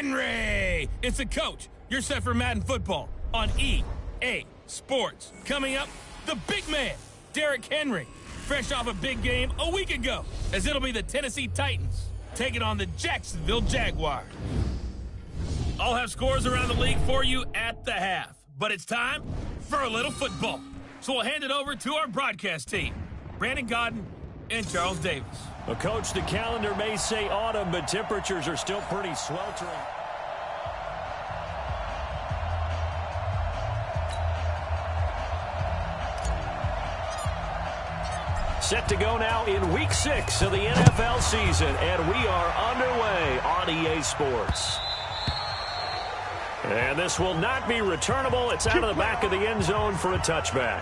Henry! It's the coach. You're set for Madden football on EA Sports. Coming up, the big man, Derrick Henry, fresh off a big game a week ago, as it'll be the Tennessee Titans taking on the Jacksonville Jaguars. I'll have scores around the league for you at the half, but it's time for a little football. So we'll hand it over to our broadcast team, Brandon Godden and Charles Davis. Well, Coach, the calendar may say autumn, but temperatures are still pretty sweltering. Set to go now in Week 6 of the NFL season, and we are underway on EA Sports. And this will not be returnable. It's out of the back of the end zone for a touchback.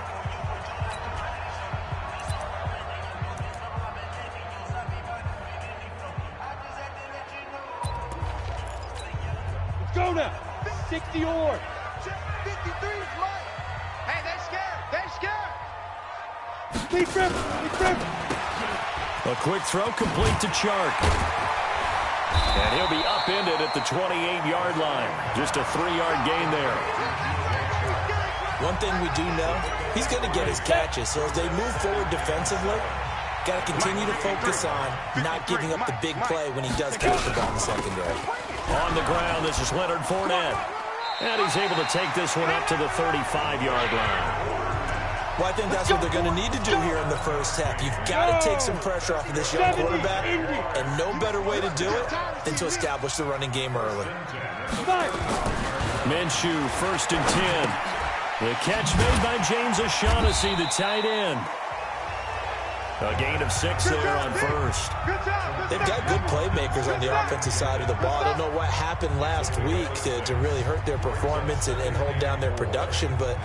Let's go now. 60 or 53 is mine. Hey, they're scared. They're scared. Lead grip. A quick throw complete to Chark. And he'll be upended at the 28-yard line. Just a 3-yard gain there. One thing we do know, he's going to get his catches. So as they move forward defensively, got to continue to focus on not giving up the big play when he does catch the ball in the secondary. On the ground, this is Leonard Fournette. And he's able to take this one up to the 35-yard line. Well, I think that's what they're going to need to do here in the first half. You've got to take some pressure off of this young quarterback, and no better way to do it than to establish the running game early. Minshew, 1st and 10. The catch made by James O'Shaughnessy, the tight end. A gain of 6 there on 1st. They've got good playmakers on the offensive side of the ball. I don't know what happened last week to really hurt their performance and hold down their production, but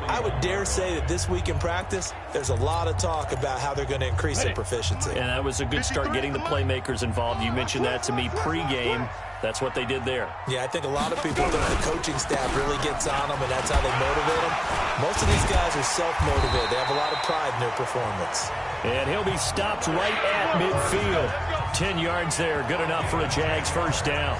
I would dare say that this week in practice, there's a lot of talk about how they're going to increase their proficiency. And that was a good start getting the playmakers involved. You mentioned that to me pregame. That's what they did there. Yeah, I think a lot of people think the coaching staff really gets on them, and that's how they motivate them. Most of these guys are self-motivated. They have a lot of pride in their performance. And he'll be stopped right at midfield. 10 yards there, good enough for a Jags first down.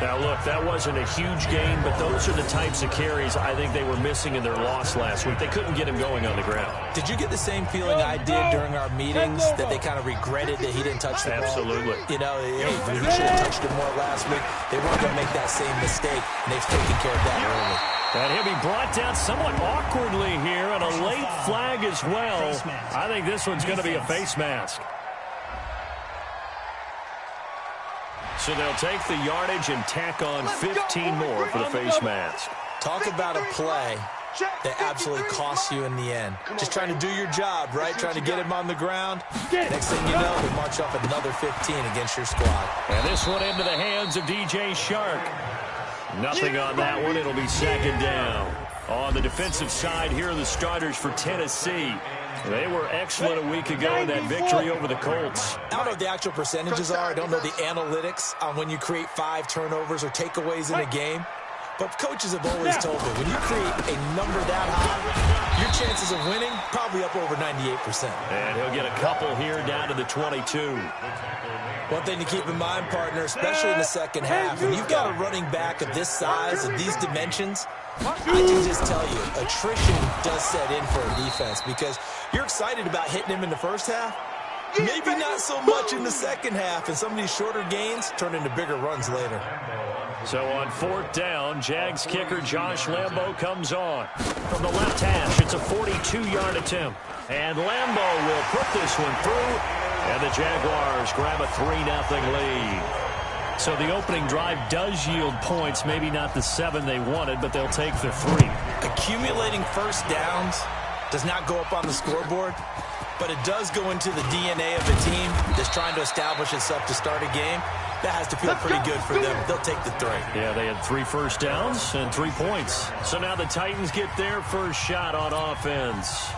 Now, look, that wasn't a huge gain, but those are the types of carries I think they were missing in their loss last week. They couldn't get him going on the ground. Did you get the same feeling I did during our meetings, that they kind of regretted that he didn't touch the ball? Absolutely. You know, hey, he should have touched it more last week. They weren't going to make that same mistake, and they've taken care of that early. And he'll be brought down somewhat awkwardly here, and a late flag as well. I think this one's going to be a face mask. So they'll take the yardage and tack on 15 more for the face mask. Talk about a play that absolutely costs you in the end. Just trying to do your job, right? Trying to get him on the ground. Next thing you know, they march off another 15 against your squad. And this one into the hands of DJ Chark. Nothing on that one. It'll be 2nd down. On the defensive side, here are the starters for Tennessee. They were excellent a week ago in that victory over the Colts. I don't know what the actual percentages are. I don't know the analytics on when you create 5 turnovers or takeaways in a game. But coaches have always told me, when you create a number that high, your chances of winning probably up over 98%. And he'll get a couple here down to the 22. One thing to keep in mind, partner, especially in the second half, when you've got a running back of this size and these dimensions, I can just tell you, attrition does set in for a defense because you're excited about hitting him in the first half. Maybe not so much in the second half, and some of these shorter gains turn into bigger runs later. So on 4th down, Jags kicker Josh Lambo comes on. From the left hash, it's a 42-yard attempt. And Lambo will put this one through, and the Jaguars grab a 3-0 lead. So the opening drive does yield points, maybe not the 7 they wanted, but they'll take the 3. Accumulating first downs does not go up on the scoreboard, but it does go into the DNA of the team that's trying to establish itself to start a game. That has to feel pretty good for them. They'll take the 3. Yeah, they had 3 first downs and 3 points. So now the Titans get their first shot on offense.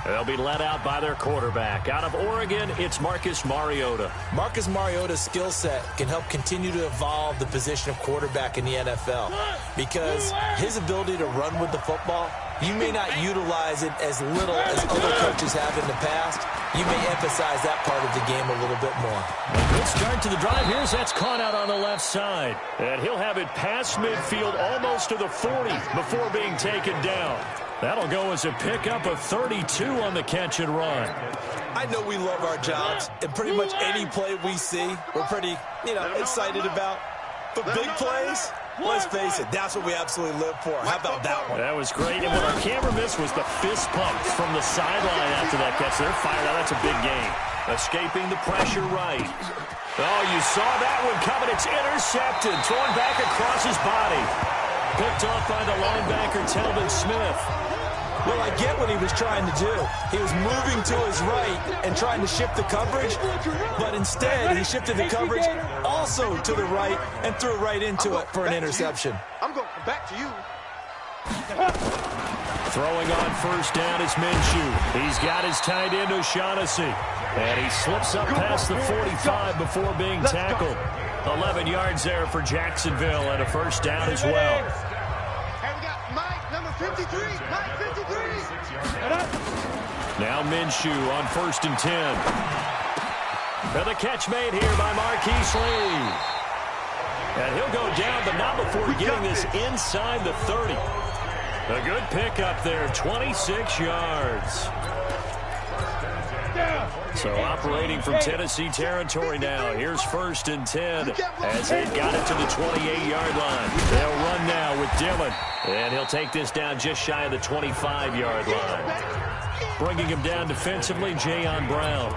They'll be led out by their quarterback. Out of Oregon, it's Marcus Mariota. Marcus Mariota's skill set can help continue to evolve the position of quarterback in the NFL because his ability to run with the football, you may not utilize it as little as other coaches have in the past. You may emphasize that part of the game a little bit more. A good start to the drive. Here's that's caught out on the left side. And he'll have it past midfield almost to the 40 before being taken down. That'll go as a pickup of 32 on the catch and run. I know we love our jobs, and pretty much any play we see, we're pretty, excited about. But big plays, let's face it, that's what we absolutely live for. How about that one? That was great. And what our camera missed was the fist pump from the sideline after that catch. They're fired out. That's a big game. Escaping the pressure right. Oh, you saw that one coming. It's intercepted. Thrown back across his body. Picked off by the linebacker, Telvin Smith. Well, I get what he was trying to do. He was moving to his right and trying to shift the coverage, but instead he shifted the coverage also to the right and threw right into it for an interception. I'm going to come back to you. Throwing on first down is Minshew. He's got his tight end O'Shaughnessy. And he slips up past the 45 before being tackled. 11 yards there for Jacksonville and a first down as well. And we got Mike, number 53. Mike, 53. Now Minshew on 1st and 10. And the catch made here by Marquise Lee. And he'll go down, but not before getting this inside the 30. A good pickup there, 26 yards. So operating from Tennessee territory now. Here's 1st and 10 as they got it to the 28-yard line. They'll run now with Dillon. And he'll take this down just shy of the 25-yard line. Bringing him down defensively, Jayon Brown.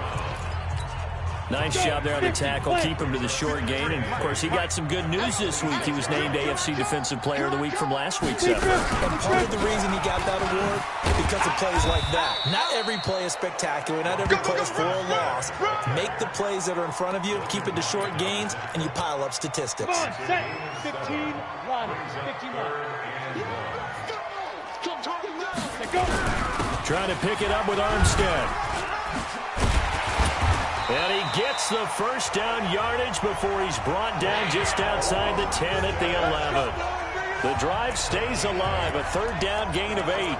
Nice job there on the tackle. Keep him to the short gain. And, of course, he got some good news this week. He was named AFC Defensive Player of the Week from last week's effort. And part of the reason he got that award is because of plays like that. Not every play is spectacular. Not every play is for a loss. Make the plays that are in front of you, keep it to short gains, and you pile up statistics. Come on, set. 15, line. 15, line. Trying to pick it up with Armstead. And he gets the first down yardage before he's brought down just outside the 10 at the 11. The drive stays alive, a 3rd down gain of 8.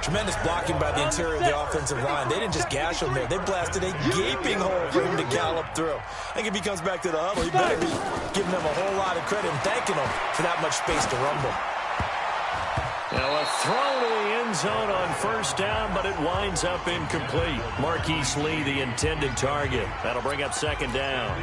Tremendous blocking by the interior of the offensive line. They didn't just gash him there. They blasted a gaping hole for him to gallop through. I think if he comes back to the huddle, he better be giving them a whole lot of credit and thanking them for that much space to rumble. Now a throw to the end zone on 1st down, but it winds up incomplete. Marquise Lee, the intended target. That'll bring up 2nd down.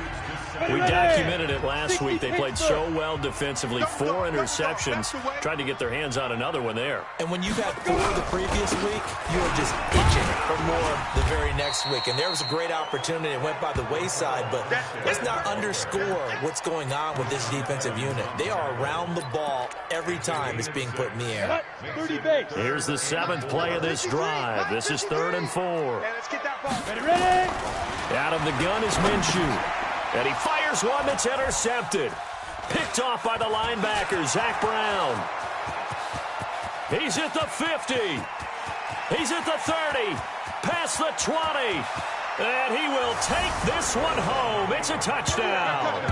We documented it last week. They played so well defensively. 4 interceptions. Tried to get their hands on another one there. And when you've had 4 the previous week, you are just itching for more the very next week. And there was a great opportunity. It went by the wayside, but let's not underscore what's going on with this defensive unit. They are around the ball every time it's being put in the air. 30 base. Here's the 7th play of this drive. This is 3rd and 4. Let's get that ball. Ready? Out of the gun is Minshew. And he fires one that's intercepted. Picked off by the linebacker, Zach Brown. He's at the 50. He's at the 30. Past the 20. And he will take this one home. It's a touchdown.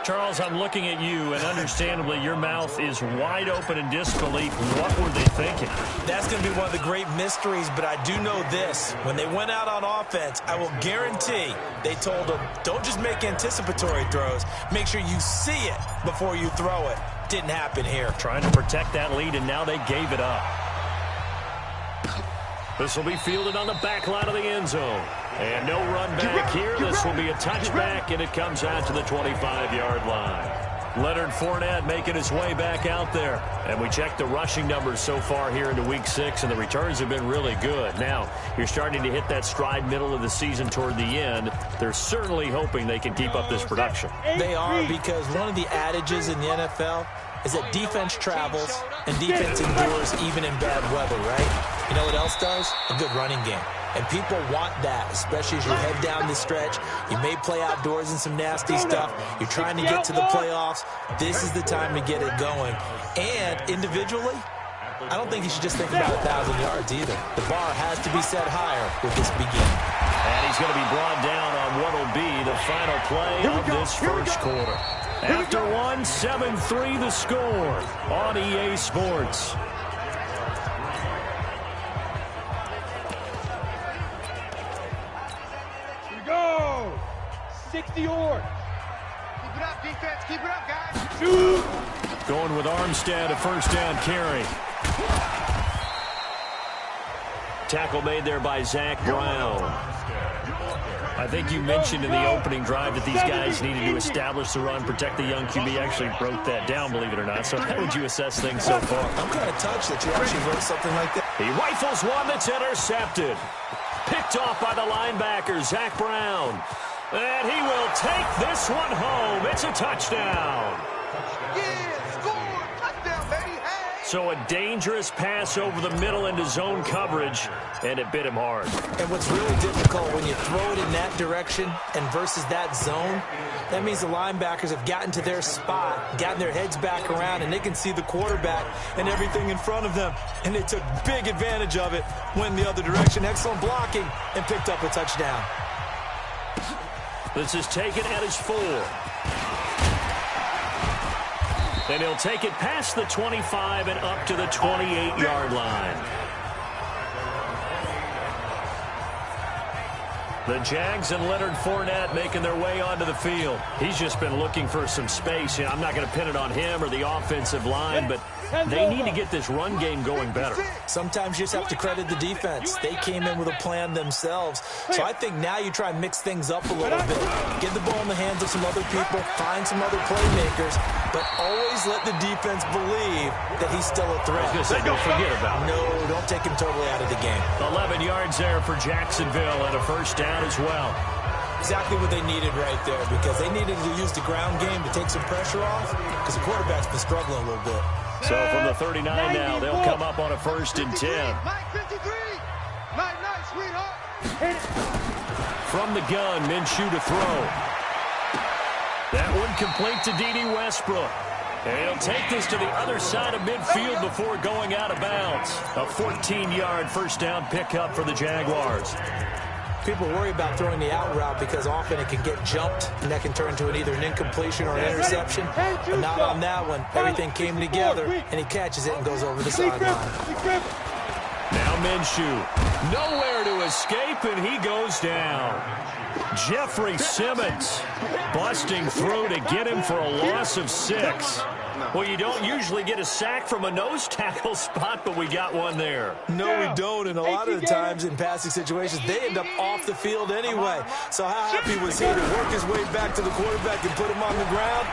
Charles, I'm looking at you, and understandably, your mouth is wide open in disbelief. What were they thinking? That's going to be one of the great mysteries, but I do know this. When they went out on offense, I will guarantee they told them, don't just make anticipatory throws. Make sure you see it before you throw it. Didn't happen here. Trying to protect that lead, and now they gave it up. This will be fielded on the back line of the end zone. And no run back here. This will be a touchback, and it comes out to the 25-yard line. Leonard Fournette making his way back out there. And we checked the rushing numbers so far here into Week 6, and the returns have been really good. Now, you're starting to hit that stride middle of the season toward the end. They're certainly hoping they can keep up this production. They are, because one of the adages in the NFL is that defense travels and defense endures even in bad weather, right? You know what else does? A good running game. And people want that, especially as you head down the stretch. You may play outdoors in some nasty stuff. You're trying to get to the playoffs. This is the time to get it going. And individually, I don't think he should just think about 1,000 yards either. The bar has to be set higher with this beginning. And he's going to be brought down on what will be the final play of this first quarter. After one, 7-3 the score on EA Sports. Here we go. 60 yards. Keep it up, defense. Keep it up, guys. Shoot. Going with Armstead, a first down carry. Tackle made there by Zach Brown. I think you mentioned in the opening drive that these guys needed to establish the run, protect the young QB. Actually wrote that down, believe it or not. So how would you assess things so far? I'm kind of touched that you actually wrote something like that. He rifles one that's intercepted. Picked off by the linebacker, Zach Brown. And he will take this one home. It's a touchdown. Yeah, score. Touchdown, baby. Hey. So a dangerous pass over the middle into zone coverage, and it bit him hard. And what's really difficult when you throw it in that direction and versus that zone, that means the linebackers have gotten to their spot, gotten their heads back around, and they can see the quarterback and everything in front of them. And they took big advantage of it, went the other direction. Excellent blocking, and picked up a touchdown. This is taken at his 4. And he'll take it past the 25 and up to the 28-yard line. The Jags and Leonard Fournette making their way onto the field. He's just been looking for some space. You know, I'm not going to pin it on him or the offensive line, but they need to get this run game going better. Sometimes you just have to credit the defense. They came in with a plan themselves. So I think now you try and mix things up a little bit. Get the ball in the hands of some other people, find some other playmakers, but always let the defense believe that he's still a threat. I was going to say, don't forget about it. No, don't take him totally out of the game. 11 yards there for Jacksonville and a first down as well. Exactly what they needed right there, because they needed to use the ground game to take some pressure off, because the quarterback's been struggling a little bit. So from the 39 now, they'll come up on a 1st and 10. Mike 53. Night, sweetheart. From the gun, Minshew to throw. That one complete to D.D. Westbrook. And he'll take this to the other side of midfield before going out of bounds. A 14-yard first down pickup for the Jaguars. People worry about throwing the out route because often it can get jumped, and that can turn into either an incompletion or an interception. But not on that one. Everything came together, and he catches it and goes over the sideline. Now Minshew. Nowhere to escape, and he goes down. Jeffrey Simmons busting through to get him for a loss of 6. Well, you don't usually get a sack from a nose tackle spot, but we got one there. No, we don't, and a lot of the times in passing situations, they end up off the field anyway. So how happy was he to work his way back to the quarterback and put him on the ground?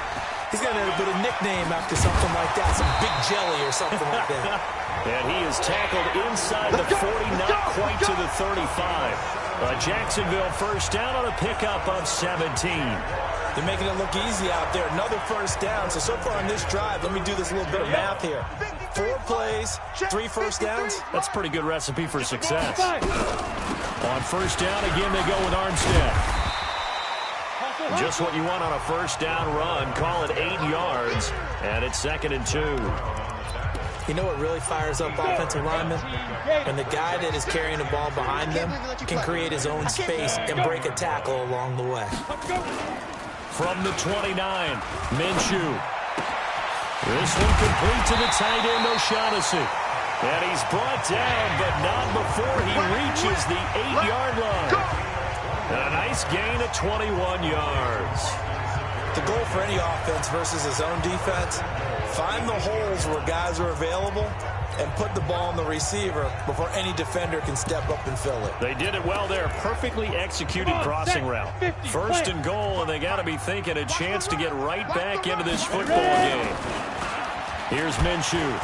He's going to end up with a nickname after something like that, some Big Jelly or something like that. And he is tackled inside the 40, not quite to the 35. A Jacksonville first down on a pickup of 17. They're making it look easy out there. Another first down. So far on this drive, let me do this little bit of math here. 4 plays, 3 first downs. That's a pretty good recipe for success. On first down, again, they go with Armstead. Just what you want on a first down run. Call it 8 yards, and it's 2nd and 2. You know what really fires up offensive linemen? When the guy that is carrying the ball behind them can create his own space and break a tackle along the way. From the 29, Minshew. This one complete to the tight end, O'Shaughnessy. And he's brought down, but not before he reaches the 8-yard line. And a nice gain of 21 yards. The goal for any offense versus his own defense, find the holes where guys are available and put the ball on the receiver before any defender can step up and fill it. They did it well there. Perfectly executed crossing route. 1st and goal, and they got to be thinking a chance to get right back into this football game. Here's Minshew.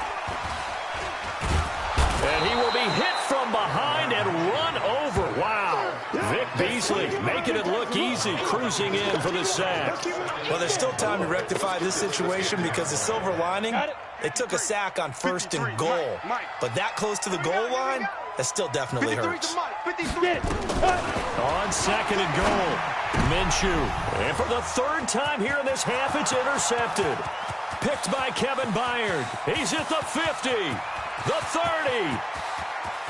And he will be hit from behind and run over. Wow. Vic Beasley making it look easy, cruising in for the sack. Well, there's still time to rectify this situation because the silver lining, they took a sack on 1st and goal. But that close to the goal line, that still definitely hurts. On 2nd and goal, Minshew. And for the 3rd time here in this half, it's intercepted. Picked by Kevin Byard. He's at the 50. the 30,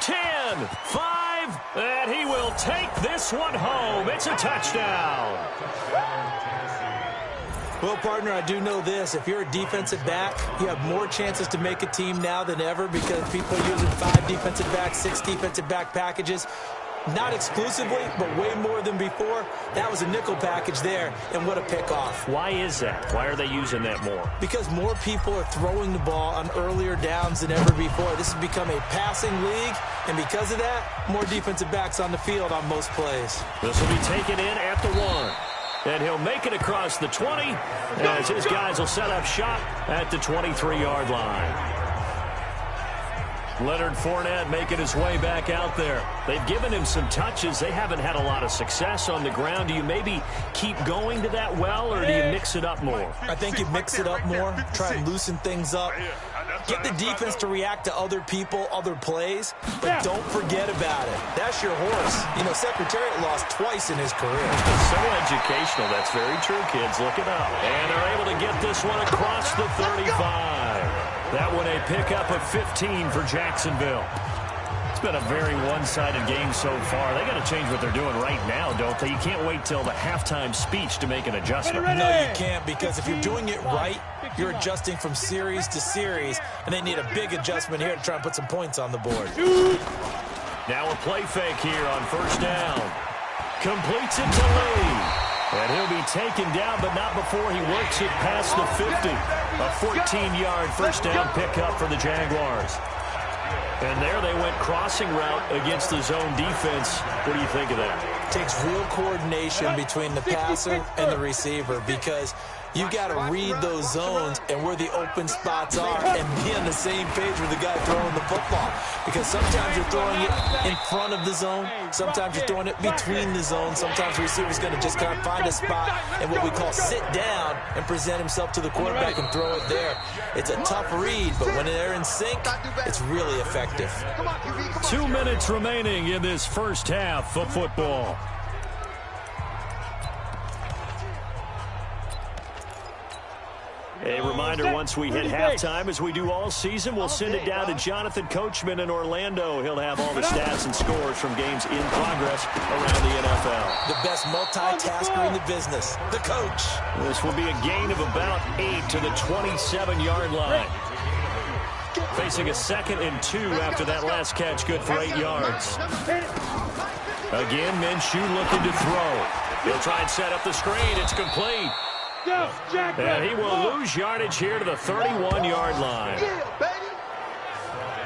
10, 5, and he will take this one home. It's a touchdown. Well, partner, I do know this. If you're a defensive back, you have more chances to make a team now than ever because people are using 5 defensive backs, 6 defensive back packages. Not exclusively, but way more than before. That was a nickel package there, and what a pickoff. Why is that? Why are they using that more? Because more people are throwing the ball on earlier downs than ever before. This has become a passing league, and because of that, more defensive backs on the field on most plays. This will be taken in at the 1. And he'll make it across the 20 as his guys will set up shop at the 23-yard line. Leonard Fournette making his way back out there. They've given him some touches. They haven't had a lot of success on the ground. Do you maybe keep going to that well, or do you mix it up more? I think you mix it up more, try and loosen things up. Get the defense to react to other people, other plays, but don't forget about it. That's your horse. You know, Secretariat lost twice in his career. So educational. That's very true, kids. Look it up. And they're able to get this one across the 35. That one a pickup of 15 for Jacksonville. It's been a very one-sided game so far. They got to change what they're doing right now, don't they? You can't wait till the halftime speech to make an adjustment. No, you can't, because if you're doing it right, you're adjusting from series to series, and they need a big adjustment here to try and put some points on the board. Now a play fake here on first down. Completes it to Lee. And he'll be taken down, but not before he works it past the 50. A 14-yard first down pickup for the Jaguars. And there they went crossing route against the zone defense. What do you think of that? Takes real coordination between the passer and the receiver, because you got to read those zones and where the open spots are and be on the same page with the guy throwing the football. Because sometimes you're throwing it in front of the zone. Sometimes you're throwing it between the zones. Sometimes the receiver's going to just kind of find a spot and what we call sit down and present himself to the quarterback and throw it there. It's a tough read, but when they're in sync, it's really effective. 2 minutes remaining in this first half of football. A reminder, once we hit halftime, as we do all season, we'll send it down to Jonathan Coachman in Orlando. He'll have all the stats and scores from games in progress around the NFL. The best multitasker in the business, the coach. This will be a gain of about 8 to the 27-yard line. Facing a 2nd and 2 after that last catch, good for 8 yards. Again, Minshew looking to throw. He'll try and set up the screen. It's complete. And he will lose yardage here to the 31-yard line.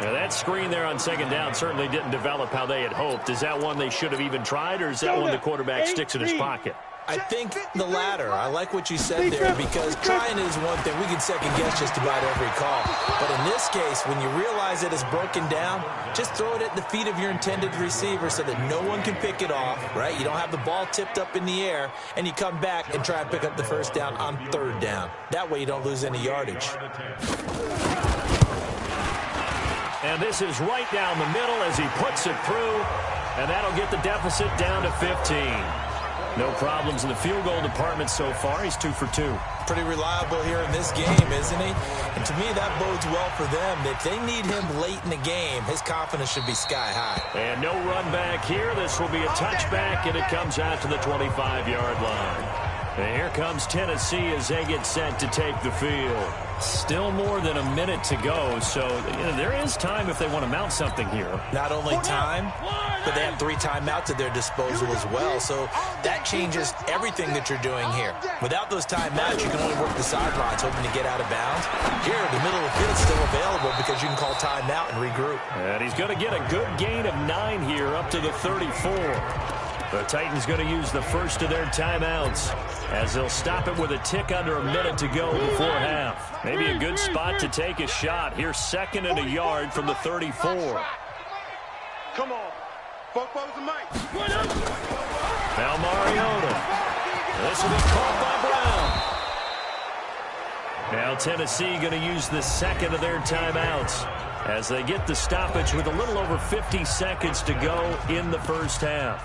Now that screen there on 2nd down certainly didn't develop how they had hoped. Is that one they should have even tried, or is that one the quarterback sticks in his pocket? I think the latter. I like what you said there, because trying is one thing. We can second guess just about every call. But in this case, when you realize it is broken down, just throw it at the feet of your intended receiver so that no one can pick it off, right? You don't have the ball tipped up in the air, and you come back and try and pick up the first down on 3rd down. That way you don't lose any yardage. And this is right down the middle as he puts it through, and that'll get the deficit down to 15. No problems in the field goal department so far. He's 2 for 2. Pretty reliable here in this game, isn't he? And to me, that bodes well for them. If they need him late in the game, his confidence should be sky high. And no run back here. This will be a touchback, and it comes out to the 25-yard line. And here comes Tennessee as they get set to take the field. Still more than a minute to go, so there is time if they want to mount something here. Not only time, but they have 3 timeouts at their disposal as well, so that changes everything that you're doing here. Without those timeouts, you can only work the sidelines, hoping to get out of bounds. Here, the middle of the field is still available because you can call timeout and regroup. And he's going to get a good gain of 9 here up to the 34. The Titans going to use the first of their timeouts as they'll stop it with a tick under a minute to go before half. Maybe a good spot to take a shot. Here's 2nd and a yard from the 34. Come on. Football's the mic. Now Mariota. This will be caught by Brown. Now Tennessee going to use the 2nd of their timeouts as they get the stoppage with a little over 50 seconds to go in the first half.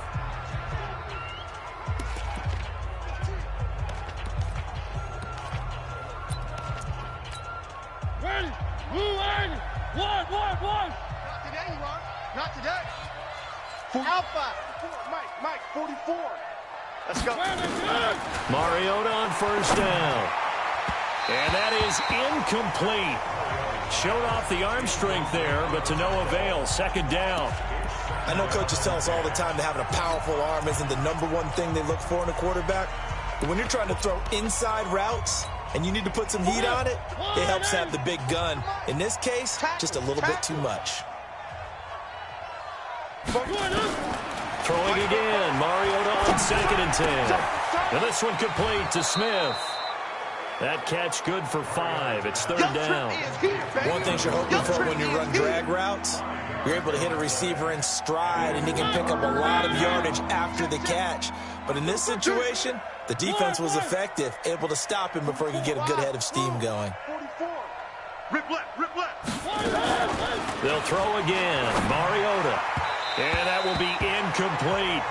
One. Not today, Ron. Not today. Alpha. Mike, 44. Let's go. Mariota on first down. And that is incomplete. Showed off the arm strength there, but to no avail. Second down. I know coaches tell us all the time that having a powerful arm isn't the #1 thing they look for in a quarterback. But when you're trying to throw inside routes and you need to put some heat on it, it helps have the big gun. In this case, just a little bit too much. Throwing again. Mariota on 2nd and 10. And this one complete to Smith. That catch good for 5. It's 3rd down. One thing you're hoping for when you run drag routes, you're able to hit a receiver in stride, and he can pick up a lot of yardage after the catch. But in this situation, the defense was effective, able to stop him before he could get a good head of steam going. 44. Rip left. They'll throw again. Mariota. And that will be incomplete.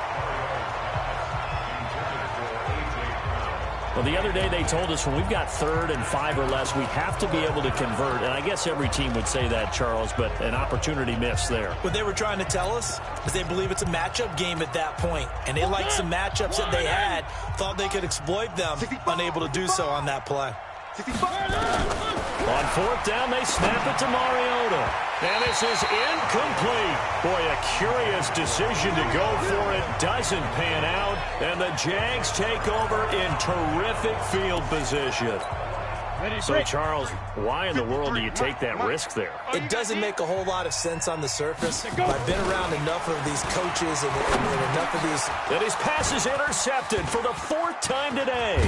Well, the other day they told us when we've got 3rd and 5 or less, we have to be able to convert. And I guess every team would say that, Charles, but an opportunity missed there. What they were trying to tell us is they believe it's a matchup game at that point. And they liked some matchups that they had, thought they could exploit them, unable to do so on that play. On 4th down, they snap it to Mariota. And this is incomplete. Boy, a curious decision to go for it. Doesn't pan out. And the Jags take over in terrific field position. So, Charles, why in the world do you take that risk there? It doesn't make a whole lot of sense on the surface. I've been around enough of these coaches and enough of these. And his pass is intercepted for the 4th time today.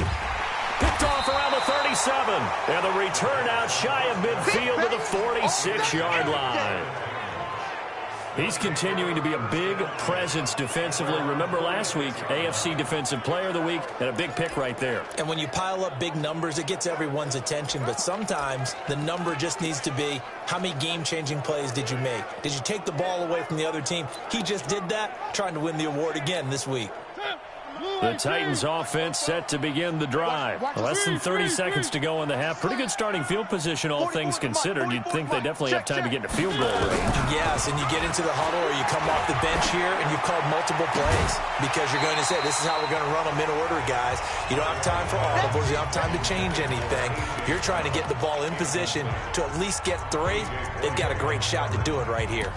Picked off around the 37. And the return out shy of midfield to the 46-yard line. He's continuing to be a big presence defensively. Remember last week, AFC Defensive Player of the Week, and a big pick right there. And when you pile up big numbers, it gets everyone's attention. But sometimes the number just needs to be, how many game-changing plays did you make? Did you take the ball away from the other team? He just did that, trying to win the award again this week. The Titans offense set to begin the drive. Less than 30 seconds to go in the half. Pretty good starting field position, all things considered. You'd think they definitely have time to get into field goal range. Yes, and you get into the huddle or you come off the bench here and you've called multiple plays because you're going to say, this is how we're going to run them in order, guys. You don't have time for audibles. You don't have time to change anything. You're trying to get the ball in position to at least get 3. They've got a great shot to do it right here.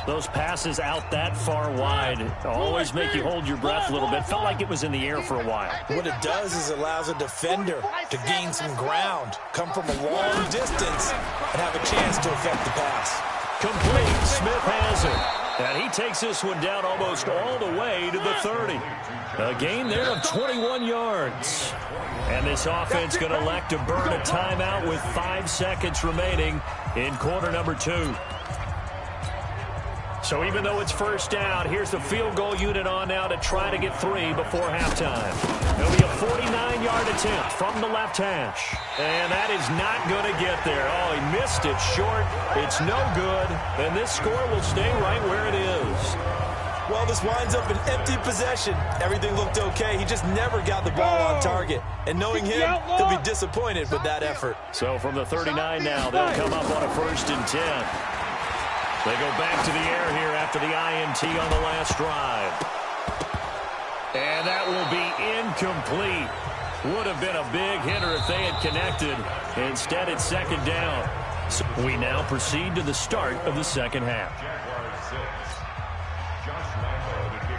Those passes out that far wide always make you hold your breath a little bit. Felt like it was in the air for a while. What it does is it allows a defender to gain some ground, come from a long distance, and have a chance to affect the pass. Complete. Smith has it. And he takes this one down almost all the way to the 30. A gain there of 21 yards. And this offense going to elect to burn a timeout with 5 seconds remaining in quarter number 2. So even though it's first down, here's the field goal unit on now to try to get 3 before halftime. It'll be a 49-yard attempt from the left hash. And that is not going to get there. Oh, he missed it short. It's no good. And this score will stay right where it is. Well, this winds up an empty possession. Everything looked okay. He just never got the ball on target. And knowing him, he'll be disappointed with that effort. So from the 39 now, they'll come up on a 1st and 10. They go back to the air here after the INT on the last drive. And that will be incomplete. Would have been a big hitter if they had connected. Instead, it's 2nd down. So we now proceed to the start of the second half.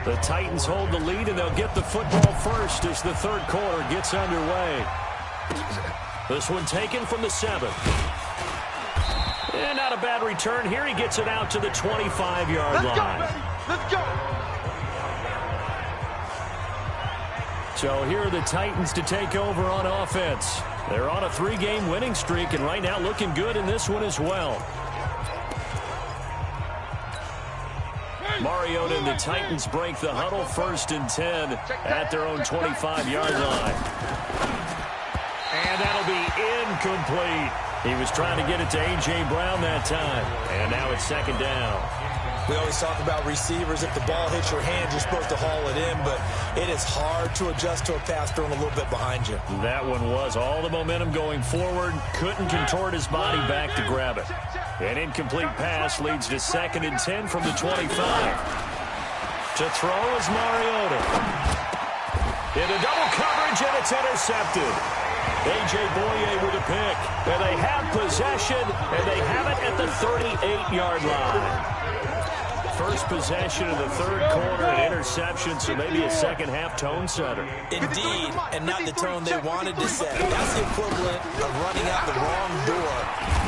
The Titans hold the lead, and they'll get the football first as the 3rd quarter gets underway. This one taken from the 7. And not a bad return here. He gets it out to the 25-yard line. Let's go. So here are the Titans to take over on offense. They're on a 3-game winning streak, and right now looking good in this one as well. Mariota and the Titans break the huddle, 1st and 10 at their own 25-yard line. And that'll be incomplete. He was trying to get it to A.J. Brown that time. And now it's 2nd down. We always talk about receivers. If the ball hits your hand, you're supposed to haul it in, but it is hard to adjust to a pass thrown a little bit behind you. That one was all the momentum going forward. Couldn't contort his body back to grab it. An incomplete pass leads to 2nd and 10 from the 25. To throw is Mariota. Into double coverage, and it's intercepted. A.J. Boye with a pick. And they have possession, and they have it at the 38-yard line. First possession of the third quarter, an interception, so maybe a second-half tone setter. Indeed, and not the tone they wanted to set. That's the equivalent of running out the wrong door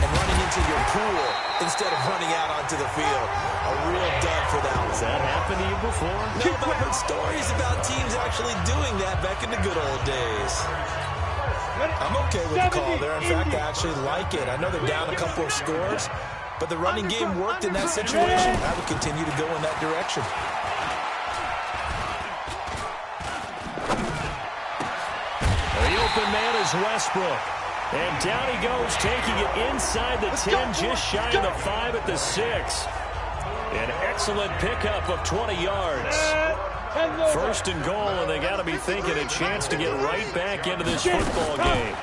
and running into your pool instead of running out onto the field. A real dud for that one. Has that happened to you before? No, but I've heard stories about teams actually doing that back in the good old days. I'm okay with the call there. In fact, I actually like it. I know they're down a couple of scores, but the running game worked in that situation. I would continue to go in that direction. The open man is Westbrook. And down he goes, taking it inside the 10, just shy of the 5 at the 6. An excellent pickup of 20 yards. First and goal, and they got to be thinking a chance to get right back into this football game.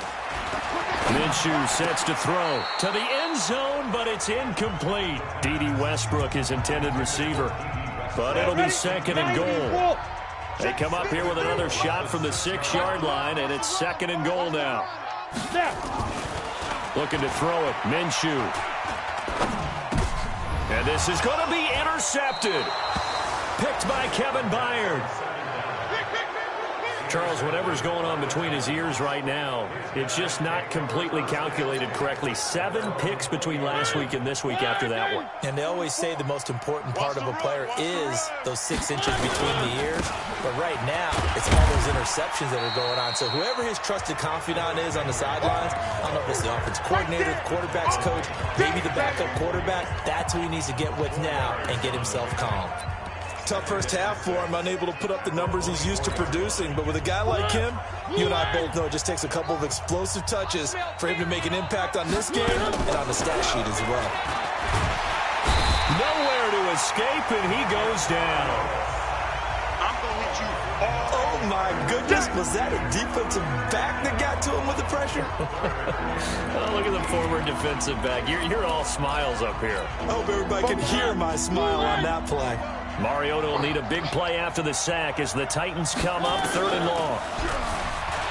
Minshew sets to throw to the end zone, but it's incomplete. D.D. Westbrook, his intended receiver. But it'll be 2nd and goal. They come up here with another shot from the 6-yard line, and it's 2nd and goal now. Looking to throw it, Minshew. And this is going to be intercepted. Picked by Kevin Byard. Charles, whatever's going on between his ears right now, it's just not completely calculated correctly. 7 picks between last week and this week after that one. And they always say the most important part of a player is those 6 inches between the ears. But right now, it's all those interceptions that are going on. So whoever his trusted confidant is on the sidelines, I don't know if it's the offense coordinator, the quarterback's coach, maybe the backup quarterback, that's who he needs to get with now and get himself calm. Tough first half for him, unable to put up the numbers he's used to producing. But with a guy like him, you and I both know it just takes a couple of explosive touches for him to make an impact on this game and on the stat sheet as well. Nowhere to escape, and he goes down. I'm going to hit you all. Oh, my goodness. Was that a defensive back that got to him with the pressure? Oh, look at the forward defensive back. You're all smiles up here. I hope everybody can hear my smile on that play. Mariota will need a big play after the sack as the Titans come up 3rd and long.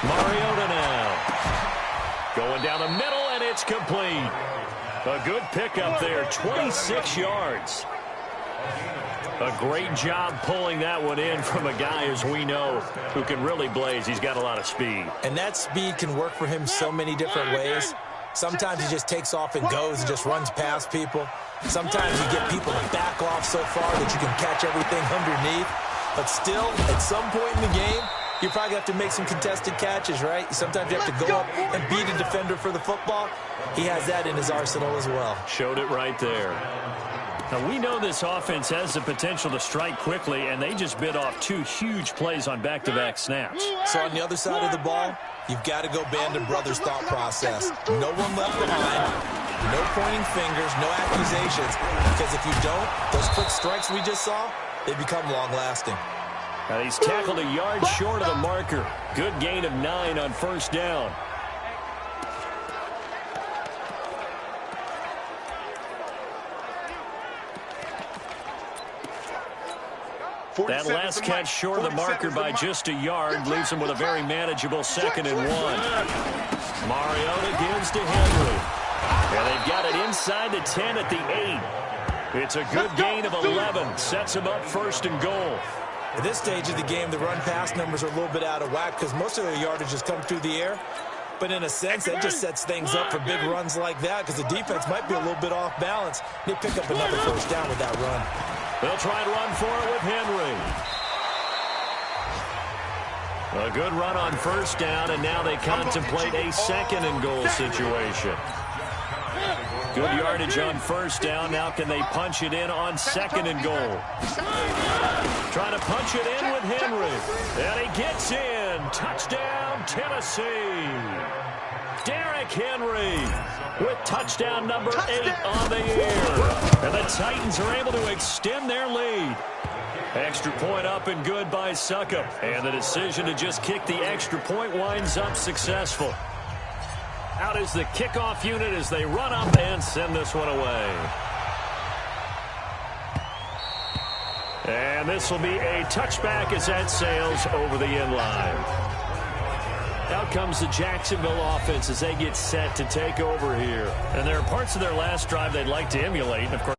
Mariota now. Going down the middle, and it's complete. A good pickup there, 26 yards. A great job pulling that one in from a guy, as we know, who can really blaze. He's got a lot of speed. And that speed can work for him so many different ways. Sometimes he just takes off and goes and just runs past people. Sometimes you get people to back off so far that you can catch everything underneath. But still, at some point in the game, you probably have to make some contested catches, right? Sometimes you have to go up and beat a defender for the football. He has that in his arsenal as well. Showed it right there. Now, we know this offense has the potential to strike quickly, and they just bit off 2 huge plays on back-to-back snaps. So on the other side of the ball, you've got to go band of brothers thought process. No one left behind. No pointing fingers, no accusations, because if you don't, those quick strikes we just saw, they become long-lasting. Now he's tackled a yard short of the marker. Good gain of 9 on 1st down. That last catch short of the marker by just a yard leaves him with a very manageable 2nd and 1. Mariota gives to Henry. And they've got it inside the 10 at the 8. It's a good gain of 11. Sets him up 1st and goal. At this stage of the game, the run-pass numbers are a little bit out of whack because most of their yardage has come through the air. But in a sense, that just sets things up for big runs like that because the defense might be a little bit off balance. They pick up another 1st down with that run. They'll try and run for it with Henry. A good run on 1st down, and now they contemplate a 2nd and goal situation. Good yardage on 1st down. Now can they punch it in on 2nd and goal? Trying to punch it in with Henry. And he gets in. Touchdown, Tennessee. Derrick Henry with touchdown number 8 on the year. And the Titans are able to extend their lead. Extra point up and good by Succop. And the decision to just kick the extra point winds up successful. Out is the kickoff unit as they run up and send this one away. And this will be a touchback as that sails over the end line. Out comes the Jacksonville offense as they get set to take over here. And there are parts of their last drive they'd like to emulate. And, of course,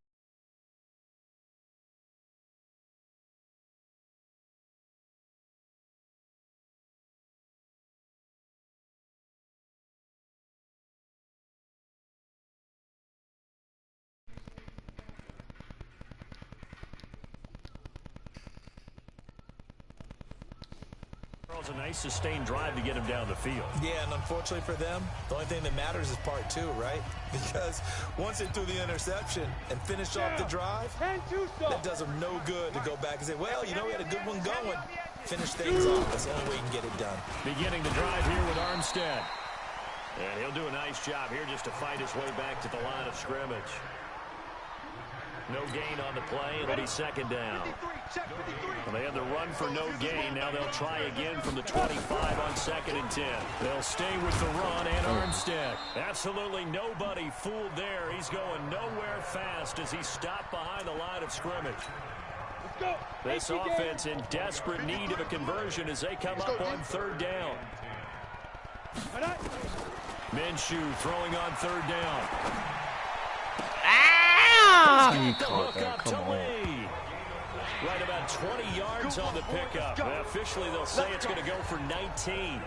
a nice sustained drive to get him down the field. Yeah, and unfortunately for them, the only thing that matters is part 2, right? Because once they threw the interception and finished off the drive, that does them no good to go back and say, well, you know, we had a good one going. Finish things off. That's the only way you can get it done. Beginning the drive here with Armstead. And he'll do a nice job here just to fight his way back to the line of scrimmage. No gain on the play. It'll be second down. Well, they had the run for no gain. Now they'll try again from the 25 on 2nd and 10. They'll stay with the run and Armstead. Absolutely nobody fooled there. He's going nowhere fast as he stopped behind the line of scrimmage. This offense in desperate need of a conversion as they come up on 3rd down. Minshew throwing on 3rd down. Right about 20 yards on the pickup. Officially, they'll say it's going to go for 19.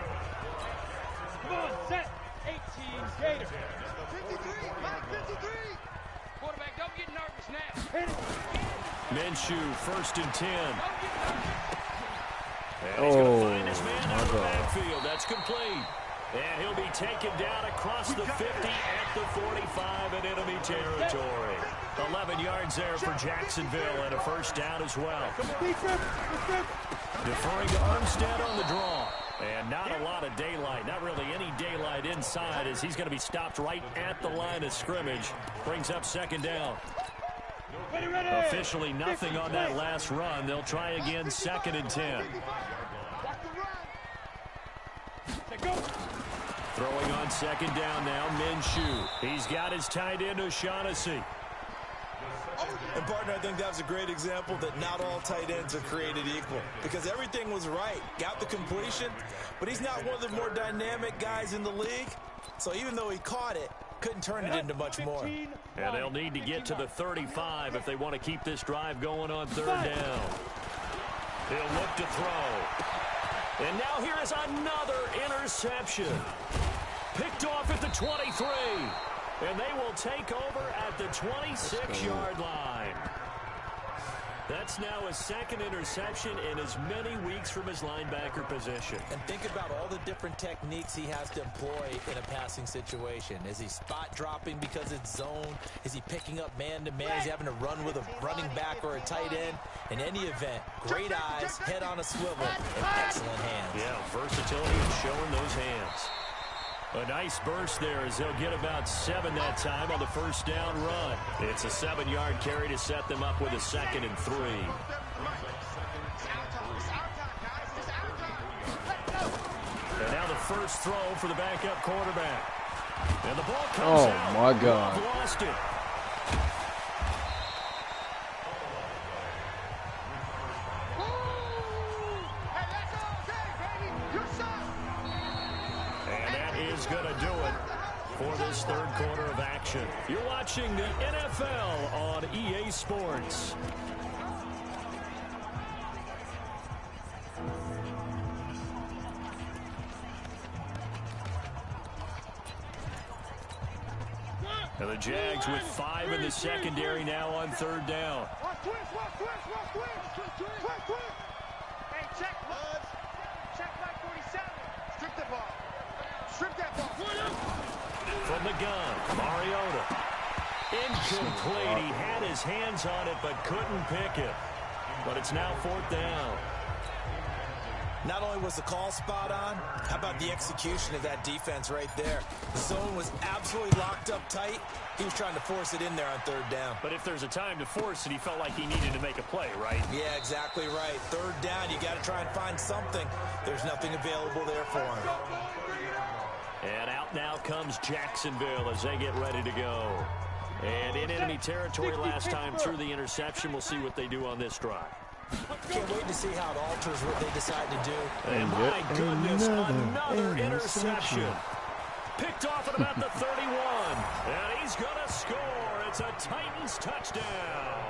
Come on, set. 18, Gator. 53, Mike, 53. Quarterback, don't get nervous now. Minshew, 1st and 10. And he's going to find his man out of the backfield. That's complete. And he'll be taken down across the 50 at the 45 in enemy territory. 11 yards there for Jacksonville and a 1st down as well. Deferring to Armstead on the draw. And not a lot of daylight, not really any daylight inside as he's going to be stopped right at the line of scrimmage. Brings up 2nd down. Officially nothing on that last run. They'll try again 2nd and 10. Throwing on 2nd down now, Minshew. He's got his tight end, O'Shaughnessy. And, partner, I think that was a great example that not all tight ends are created equal. Because everything was right. Got the completion, but he's not one of the more dynamic guys in the league. So even though he caught it, couldn't turn it into much more. And they'll need to get to the 35 if they want to keep this drive going on 3rd down. He'll look to throw. And now here is another interception. Picked off at the 23. And they will take over at the 26-yard line. That's now his 2nd interception in as many weeks from his linebacker position. And think about all the different techniques he has to employ in a passing situation. Is he spot dropping because it's zone? Is he picking up man-to-man? Is he having to run with a running back or a tight end? In any event, great eyes, head on a swivel, and excellent hands. Yeah, versatility and showing those hands. A nice burst there as they'll get about 7 that time on the 1st down run. It's a 7-yard carry to set them up with a 2nd and 3. And now the first throw for the backup quarterback. And the ball comes out. Oh, my God. They've lost it. Going to do it for this 3rd quarter of action. You're watching the NFL on EA Sports. And the Jags with 5 in the secondary now on 3rd down. Hey, check, Buzz. Check like 47. Strip the ball. Strip that ball. From the gun, Mariota. Incomplete. He had his hands on it, but couldn't pick it. but it's now 4th down. Not only was the call spot on, how about the execution of that defense right there? The zone was absolutely locked up tight. He was trying to force it in there on 3rd down. But if there's a time to force it, he felt like he needed to make a play, right? Yeah, exactly right. 3rd down, you got to try and find something. There's nothing available there for him. And out now comes Jacksonville as they get ready to go. And in enemy territory last time through the interception. We'll see what they do on this drive. Can't wait to see how it alters what they decide to do. And my goodness, another interception. Picked off at about the 31. And he's going to score. It's a Titans touchdown.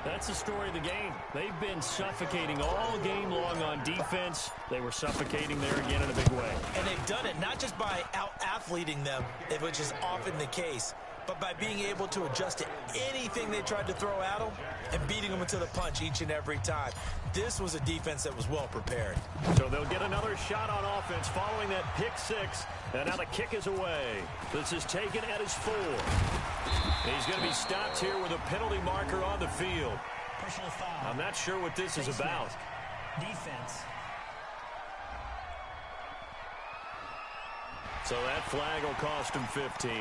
That's the story of the game. They've been suffocating all game long on defense. They were suffocating there again in a big way. And they've done it not just by out-athleting them, which is often the case, but by being able to adjust to anything they tried to throw at them and beating them into the punch each and every time. This was a defense that was well prepared. So they'll get another shot on offense following that pick 6. And now the kick is away. This is taken at his 4. He's going to be stopped here with a penalty marker on the field. Personal foul. I'm not sure what this is about. Defense. So that flag will cost him 15.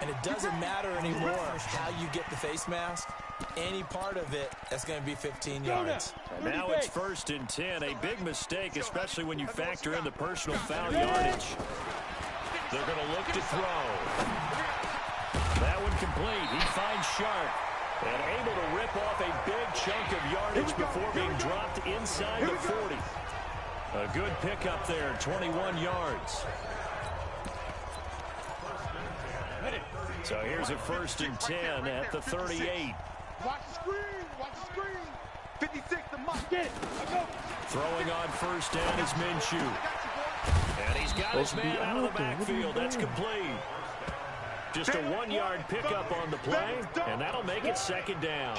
And it doesn't matter anymore how you get the face mask. Any part of it, that's going to be 15 yards. And now it's 1st and 10. A big mistake, especially when you factor in the personal foul yardage. They're going to look to throw. That one complete. He finds Sharp. And able to rip off a big chunk of yardage before being dropped inside the 40. A good pickup there, 21 yards. So here's a 1st and 10 at the 38. Watch the screen. Watch the screen. 56, the mark. Get it. Throwing on 1st down is Minshew. And he's got his man out of the backfield. That's complete. Just a 1-yard pickup on the play, and that'll make it 2nd down.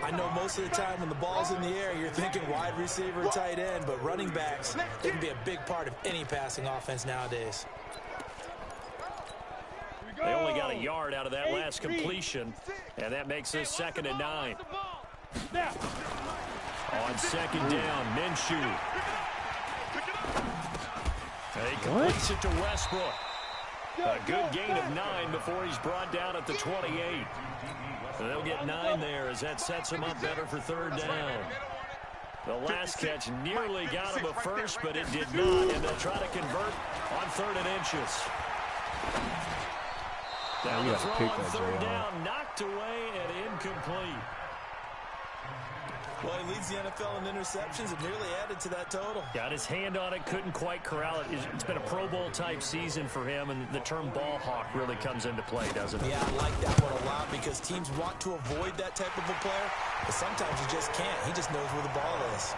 I know most of the time when the ball's in the air, you're thinking wide receiver, tight end, but running backs, they can be a big part of any passing offense nowadays. They only got a yard out of that last completion, and that makes this 2nd and 9. On 2nd down, Minshew. He completes it to Westbrook. A good gain of 9 before he's brought down at the 28. They'll get 9 there as that sets him up better for 3rd down. The last catch nearly got him a first, but it did not, and they'll try to convert on 3rd and inches. Down the throw on 3rd down, knocked away and incomplete. Well, he leads the NFL in interceptions and nearly added to that total. Got his hand on it, couldn't quite corral it. It's been a Pro Bowl-type season for him, and the term ball hawk really comes into play, doesn't it? Yeah, I like that one a lot because teams want to avoid that type of a player, but sometimes you just can't. He just knows where the ball is.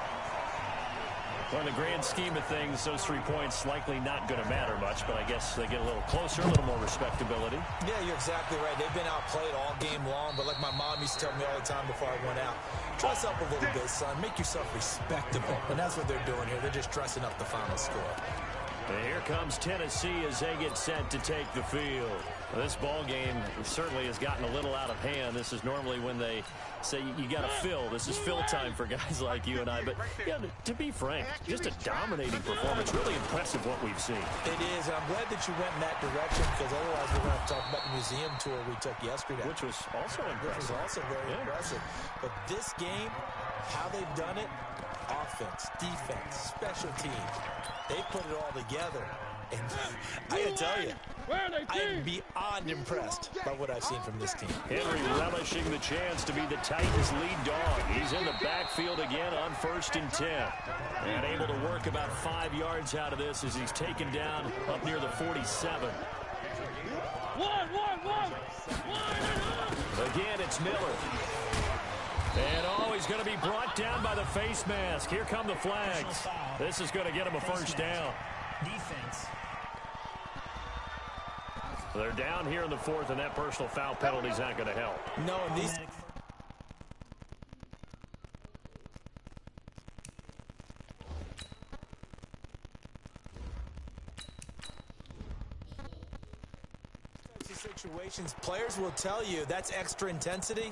Well, in the grand scheme of things, those 3 points likely not going to matter much, but I guess they get a little closer, a little more respectability. Yeah, you're exactly right. They've been outplayed all game long, but like my mom used to tell me all the time before I went out, dress up a little bit, son. Make yourself respectable. And that's what they're doing here. They're just dressing up the final score. And here comes Tennessee as they get set to take the field. Well, this ball game certainly has gotten a little out of hand. This is normally when they say you got to fill. This is fill time for guys like you and I. But yeah, to be frank, just a dominating performance. Really impressive what we've seen. It is, and I'm glad that you went in that direction because otherwise we're going to talk about the museum tour we took yesterday. Which was also impressive. Which was also very impressive. But this game, how they've done it, offense, defense, special teams, they put it all together. And I gotta tell you, I am beyond impressed by what I've seen from this team. Henry relishing the chance to be the Titans' lead dog. He's in the backfield again on 1st and 10. And able to work about 5 yards out of this as he's taken down up near the 47. Again, it's Miller. And he's going to be brought down by the face mask. Here come the flags. This is going to get him a 1st down. Defense. They're down here in the 4th, and that personal foul penalty is not going to help. No, and these... situations, players will tell you that's extra intensity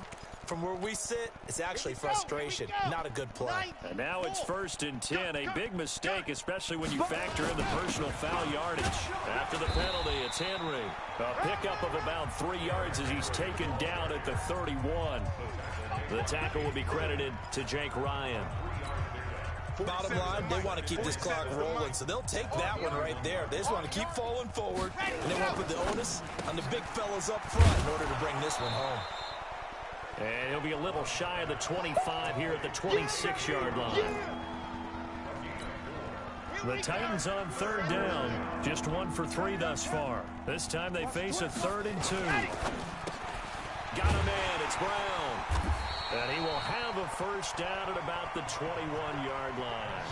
from where we sit, it's actually frustration, not a good play. And now it's 1st and 10. A big mistake, especially when you factor in the personal foul yardage. After the penalty, it's Henry. A pickup of about 3 yards as he's taken down at the 31. The tackle will be credited to Jake Ryan. Bottom line, they want to keep this clock rolling, so they'll take that one right there. They just want to keep falling forward, and they want to put the onus on the big fellas up front in order to bring this one home. And he'll be a little shy of the 25 here at the 26-yard line. The Titans on 3rd down, just 1 for 3 thus far. This time they face a 3rd and 2. Got a man, it's Brown. And he will have a first down at about the 21-yard line.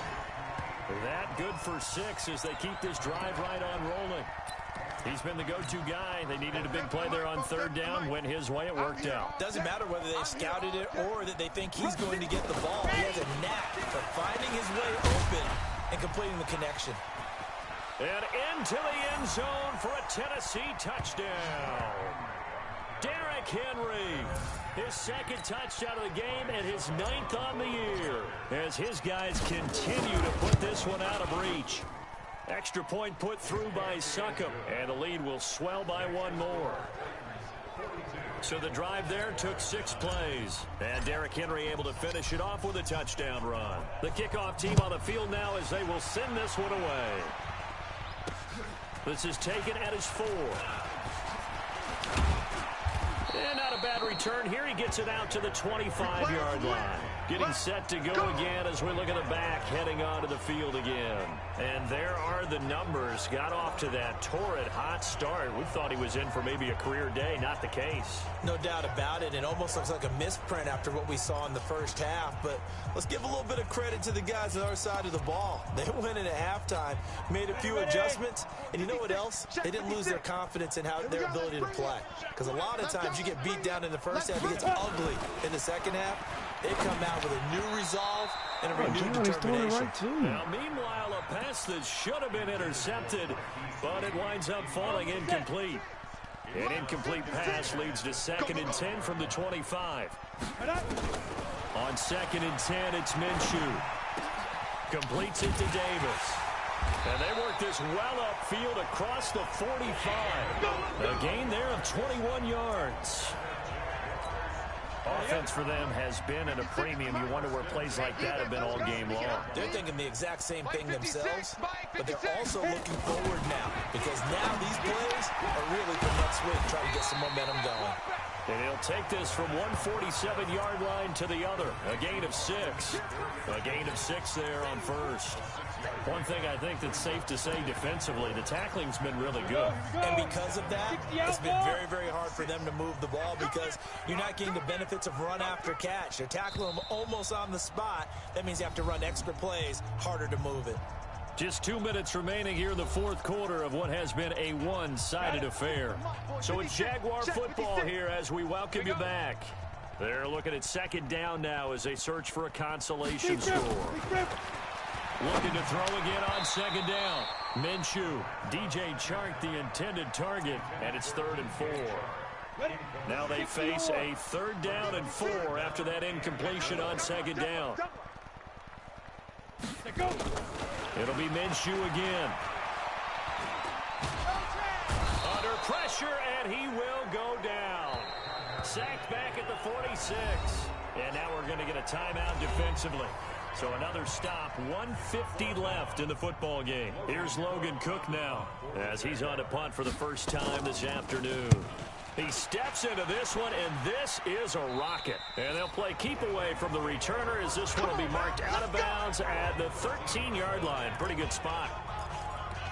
That good for 6 as they keep this drive right on rolling. He's been the go-to guy. They needed a big play there on 3rd down. Went his way, it worked out. Doesn't matter whether they've scouted it or that they think he's going to get the ball. He has a knack for finding his way open and completing the connection. And into the end zone for a Tennessee touchdown. Derrick Henry, his 2nd touchdown of the game and his 9th on the year, as his guys continue to put this one out of reach. Extra point put through by Succop, and the lead will swell by 1 more. So the drive there took 6 plays, and Derrick Henry able to finish it off with a touchdown run. The kickoff team on the field now as they will send this one away. This is taken at his 4. And not a bad return here. He gets it out to the 25-yard line. Getting set to go again as we look at the back, heading onto the field again. And there are the numbers. Got off to that torrid hot start. We thought he was in for maybe a career day. Not the case. No doubt about it. It almost looks like a misprint after what we saw in the first half. But let's give a little bit of credit to the guys on our side of the ball. They went in at halftime, made a few adjustments. And you know what else? They didn't lose their confidence in their ability to play. Because a lot of times you get beat down in the first half, it gets ugly in the second half. They come out with a new resolve and a renewed determination. Now, meanwhile, a pass that should have been intercepted, but it winds up falling incomplete. An incomplete pass leads to 2nd and 10 from the 25. On 2nd and 10, it's Minshew. Completes it to Davis. And they work this well upfield across the 45. A gain there of 21 yards. Offense for them has been at a premium. You wonder where plays like that have been all game long. They're thinking the exact same thing themselves, but they're also looking forward now because now these plays are really for next week, trying to get some momentum going. And he'll take this from one 47-yard line to the other. A gain of 6. A gain of 6 there on 1st. One thing I think that's safe to say defensively, the tackling's been really good. And because of that, it's been very, very hard for them to move the ball because you're not getting the benefits of run after catch. They're tackling them almost on the spot. That means you have to run extra plays, harder to move it. Just 2 minutes remaining here in the 4th quarter of what has been a one-sided affair. So it's Jaguar football here as we welcome you back. They're looking at 2nd down now as they search for a consolation score. Looking to throw again on 2nd down. Minshew, DJ Chark the intended target, and it's 3rd and 4. Now they face a 3rd down and 4 after that incompletion on 2nd down. It'll be Minshew again. Under pressure, and he will go down. Sacked back at the 46. And now we're going to get a timeout defensively. So another stop, 1:50 left in the football game. Here's Logan Cook now as he's on to punt for the first time this afternoon. He steps into this one, and this is a rocket. And they'll play keep away from the returner as this one will be marked out of bounds at the 13-yard line. Pretty good spot.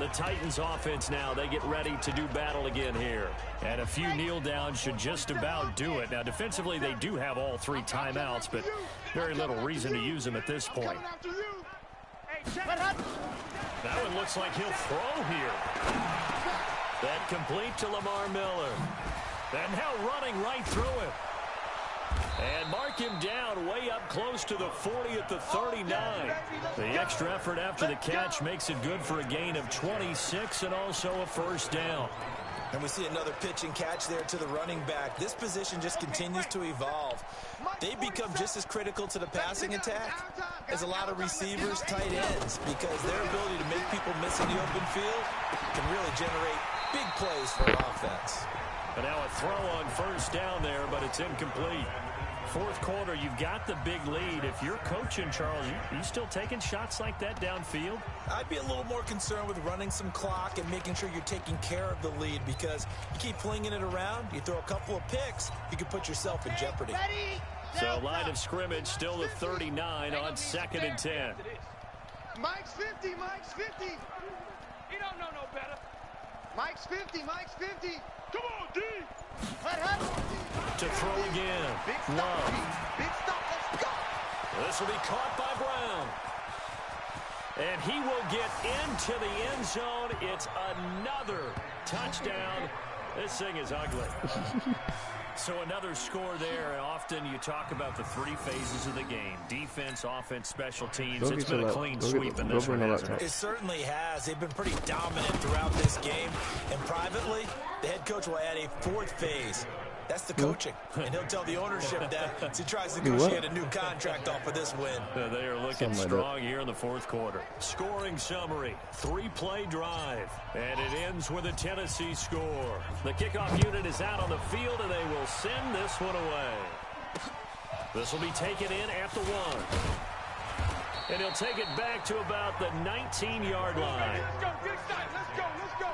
The Titans offense now, they get ready to do battle again here. And a few kneel downs should just about do it. Now, defensively, they do have all 3 timeouts, but very little reason to use them at this point. That one looks like he'll throw here. That complete to Lamar Miller. And now running right through it. And mark him down way up close to the 40 at the 39. The extra effort after the catch makes it good for a gain of 26 and also a first down. And we see another pitch and catch there to the running back. This position just continues to evolve. They become just as critical to the passing attack as a lot of receivers, tight ends, because their ability to make people miss in the open field can really generate big plays for an offense. And now a throw on first down there, but it's incomplete. Fourth quarter, you've got the big lead. If you're coaching, Charles, you still taking shots like that downfield? I'd be a little more concerned with running some clock and making sure you're taking care of the lead, because you keep flinging it around, you throw a couple of picks, you can put yourself in jeopardy. So line of scrimmage still to 39 on 2nd and 10. Mike's 50, Mike's 50. He don't know no better. Mike's 50, Mike's 50. Come on, D. To throw again. Big stop, Love. D. Big stop, let's go. This will be caught by Brown. And he will get into the end zone. It's another touchdown. This thing is ugly. So another score there. Often you talk about the three phases of the game: defense, offense, special teams. It's been a clean sweep in this one, hasn't it? It certainly has. They've been pretty dominant throughout this game. And privately, the head coach will add a fourth phase. That's the coaching. And he'll tell the ownership that as he tries to negotiate a new contract off of this win. They are looking strong here in the fourth quarter. Scoring summary, 3-play drive. And it ends with a Tennessee score. The kickoff unit is out on the field, and they will send this one away. This will be taken in at the 1. And he'll take it back to about the 19-yard line. Let's go, get excited. Let's go, let's go.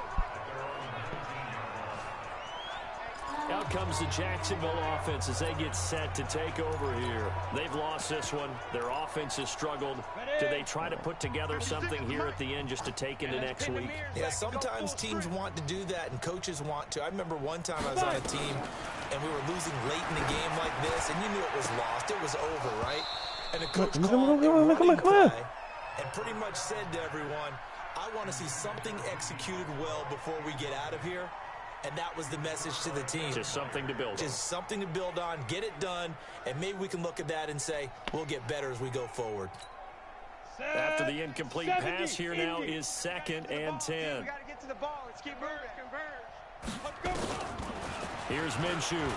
Out comes the Jacksonville offense as they get set to take over here. They've lost this one. Their offense has struggled. Do they try to put together something here at the end just to take into next week? Yeah, sometimes teams want to do that and coaches want to. I remember one time I was on a team and we were losing late in the game like this, and you knew it was lost. It was over, right? And the coach called a running play and pretty much said to everyone, I want to see something executed well before we get out of here. And that was the message to the team. Just something to build on. Just something to build on, get it done, and maybe we can look at that and say, we'll get better as we go forward. After the incomplete pass, here now is 2nd and 10. We got to get to the ball. Let's keep moving. Let's go. Here's Minshew.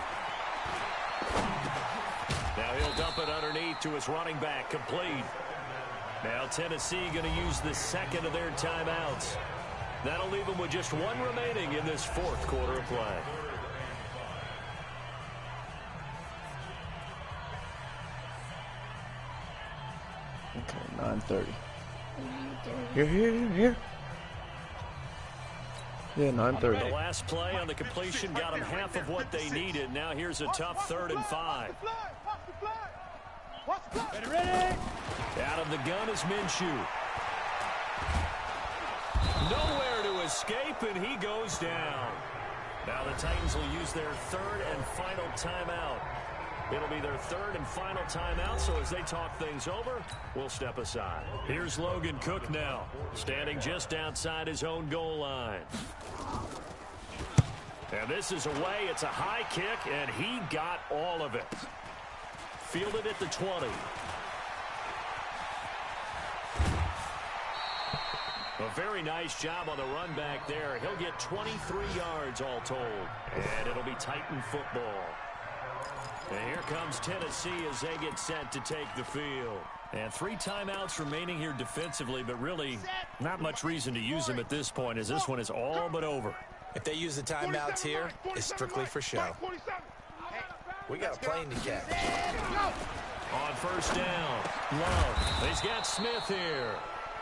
Now he'll dump it underneath to his running back, complete. Now Tennessee going to use the second of their timeouts. That'll leave them with just one remaining in this fourth quarter of play. Okay, 9:30. Here. Yeah, 9:30. The last play on the completion got them half of what they needed. Now here's a tough 3rd and 5. Ready? Out of the gun is Minshew. Nowhere to escape, and he goes down. Now the Titans will use their 3rd and final timeout. It'll be their 3rd and final timeout, so as they talk things over, we'll step aside. Here's Logan Cook now, standing just outside his own goal line. And this is away. It's a high kick, and he got all of it. Fielded at the 20. A very nice job on the run back there. He'll get 23 yards all told. And it'll be Titan football. And here comes Tennessee as they get set to take the field. And 3 timeouts remaining here defensively, but really not much reason to use them at this point, as this one is all but over. If they use the timeouts here, it's strictly for show. We got a plane to catch. On first down, Love. He's got Smith here.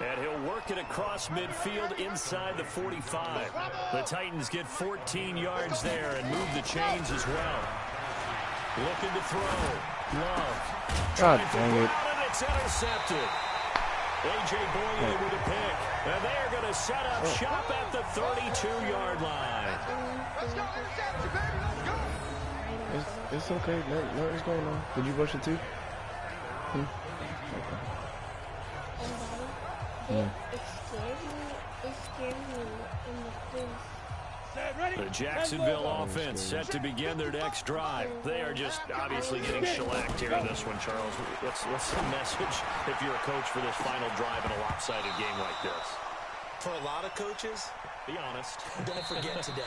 And he'll work it across midfield inside the 45. The Titans get 14 yards there and move the chains as well. Looking to throw. Love. God dang it. And it's intercepted. A.J. Boye with a pick. And they're going to set up shop at the 32-yard line. Let's go, interception, baby. Let's go. It's okay. Nothing's going on. Did you rush it too? Okay. It scared me in the face. The Jacksonville offense set to begin their next drive. They are just obviously getting shellacked here in this one, Charles. What's the message if you're a coach for this final drive in a lopsided game like this? For a lot of coaches, Be honest. don't forget today.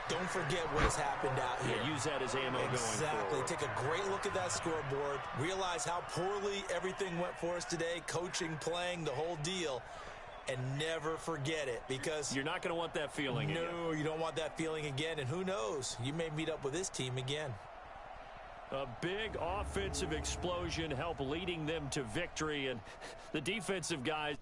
Don't forget what has happened out here. Yeah, use that as ammo going Exactly. forward. Take a great look at that scoreboard. Realize how poorly everything went for us today. Coaching, playing, the whole deal. And never forget it, because you're not going to want that feeling again. No, you don't want that feeling again. And who knows? You may meet up with this team again. A big offensive explosion helped leading them to victory, and the defensive guys